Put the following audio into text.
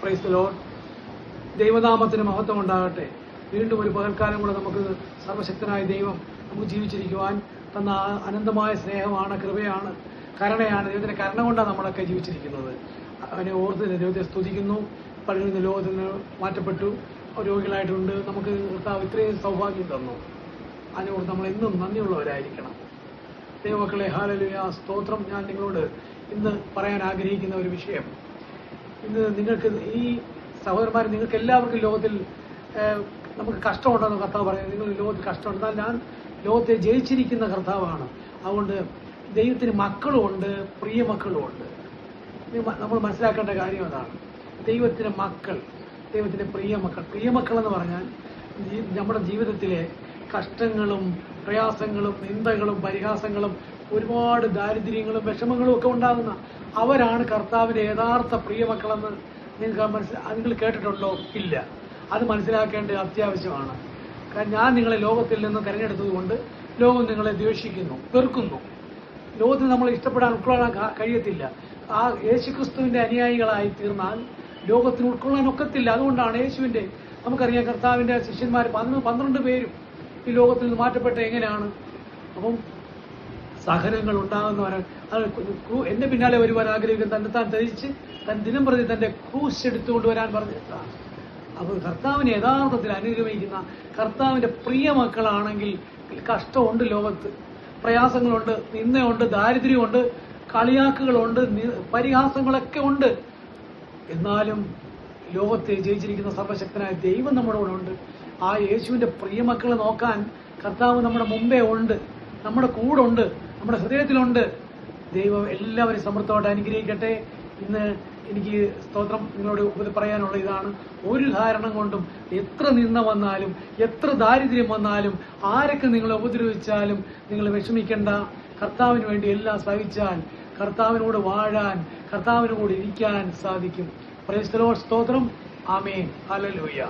Praise the Lord. ദൈവനാമത്തിന് മഹത്വം ഉണ്ടാകട്ടെ. വീണ്ടും ഒരു പകൽക്കാലം കൂടെ നമുക്ക് സർവശക്തനായ ദൈവം നമുക്ക് ജീവിച്ചിരിക്കുവാൻ തന്ന അനന്തമായ സ്നേഹമാണ്, കൃപയാണ്, കരുണയാണ്. ദൈവത്തിന്റെ കരുണ കൊണ്ടാണ് നമ്മളൊക്കെ ജീവിച്ചിരിക്കുന്നത്. അവനെ ഓർത്ത് ദൈവത്തെ സ്തുതിക്കുന്നു. പലരും ഇന്ന് ലോകത്തിൽ നിന്ന് മാറ്റപ്പെട്ടു, രോഗികളായിട്ടുണ്ട്. നമുക്ക് കർത്താവ് ഇത്രയും സൗഭാഗ്യം തന്നു. അതിനോട് നമ്മൾ എന്നും നന്ദിയുള്ളവരായിരിക്കണം. ദൈവമക്കളെ, ഹല്ലേലൂയ, സ്തോത്രം. ഞാൻ നിങ്ങളോട് ഇന്ന് പറയാൻ ആഗ്രഹിക്കുന്ന ഒരു വിഷയം, ഇന്ന് നിങ്ങൾക്ക് ഈ സഹോദരന്മാർ, നിങ്ങൾക്ക് എല്ലാവർക്കും ലോകത്തിൽ നമുക്ക് കഷ്ടമുണ്ടെന്ന് കർത്താവ് പറയുന്നത്. നിങ്ങൾ ലോകത്തിൽ കഷ്ടമുണ്ട്, എന്നാൽ ഞാൻ ലോകത്തെ ജയിച്ചിരിക്കുന്ന കർത്താവാണ്. അതുകൊണ്ട് ദൈവത്തിന് മക്കളുമുണ്ട്, പ്രിയ മക്കളുമുണ്ട്. നമ്മൾ മനസ്സിലാക്കേണ്ട കാര്യം അതാണ്. ദൈവത്തിന്റെ മക്കൾ, ദൈവത്തിന്റെ പ്രിയമക്കൾ. പ്രിയമക്കളെന്ന് പറഞ്ഞാൽ നമ്മുടെ ജീവിതത്തിലെ കഷ്ടങ്ങളും പ്രയാസങ്ങളും നിന്ദകളും പരിഹാസങ്ങളും ഒരുപാട് ദാരിദ്ര്യങ്ങളും വിഷമങ്ങളും ഒക്കെ ഉണ്ടാകുന്ന അവരാണ് കർത്താവിന്റെ യഥാർത്ഥ പ്രിയമക്കളെന്ന് നിങ്ങൾ കേട്ടിട്ടുണ്ടോ? ഇല്ല. അത് മനസ്സിലാക്കേണ്ടത് അത്യാവശ്യമാണ്. കാരണം ഞാൻ നിങ്ങളെ ലോകത്തിൽ നിന്ന് തിരഞ്ഞെടുത്തതുകൊണ്ട് ലോകം നിങ്ങളെ ദ്വേഷിക്കുന്നു, വെറുക്കുന്നു. ലോകത്തിൽ നമ്മൾ ഉൾക്കൊള്ളാൻ കഴിയത്തില്ല. ആ യേശുക്രിസ്തുവിന്റെ അനുയായികളായി തീർന്നാൽ ലോകത്തിന് ഉൾക്കൊള്ളാൻ ഒക്കത്തില്ല. അതുകൊണ്ടാണ് യേശുവിന്റെ, നമുക്കറിയാം, കർത്താവിന്റെ ശിഷ്യന്മാർ 12 പേരും ഈ ലോകത്തിൽ നിന്ന് മാറ്റപ്പെട്ട എങ്ങനെയാണ്? അപ്പം സഹനങ്ങൾ ഉണ്ടാകുന്നവരാണ്. എന്റെ പിന്നാലെ വരുവാൻ ആഗ്രഹിക്കുന്ന തന്നെത്താൻ ധരിച്ച് ദിനം പ്രതി തന്റെ ക്രൂശ് എടുത്തുകൊണ്ട് വരാൻ പറഞ്ഞിട്ടാണ്. അപ്പോൾ കർത്താവിനെ യഥാർത്ഥത്തിൽ അനുഗമിക്കുന്ന കർത്താവിന്റെ പ്രിയ മക്കളാണെങ്കിൽ കഷ്ടമുണ്ട്, ലോകത്ത് പ്രയാസങ്ങളുണ്ട്, നിന്ദയുണ്ട്, ദാരിദ്ര്യമുണ്ട്, കളിയാക്കുകളുണ്ട്, പരിഹാസങ്ങളൊക്കെ ഉണ്ട്. എന്നാലും ലോകത്തെ ജയിച്ചിരിക്കുന്ന സർവശക്തനായ ദൈവം നമ്മുടെ കൂടെ ഉണ്ട്. ആ യേശുവിന്റെ പ്രിയമക്കളെ നോക്കാൻ കർത്താവ് നമ്മുടെ മുമ്പേ ഉണ്ട്, നമ്മുടെ കൂടെ ഉണ്ട്, നമ്മുടെ ഹൃദയത്തിലുണ്ട്. ദൈവം എല്ലാവരും സമൃദ്ധമായിട്ട് അനുഗ്രഹിക്കട്ടെ. ഇന്ന് എനിക്ക് സ്തോത്രം നിങ്ങളോട് പറയാനുള്ള ഇതാണ്. ഒരു കാരണം കൊണ്ടും എത്ര നിന്ദ വന്നാലും, എത്ര ദാരിദ്ര്യം വന്നാലും, ആരൊക്കെ നിങ്ങളെ ഉപദ്രവിച്ചാലും നിങ്ങൾ വിഷമിക്കേണ്ട. കർത്താവിന് വേണ്ടി എല്ലാം സഹിച്ചാൽ കർത്താവിനോട് വാഴാൻ, കർത്താവിനോട് ഇരിക്കാൻ സാധിക്കും. Praise the Lord. സ്തോത്രം. ആമേൻ. ഹല്ലേലൂയ.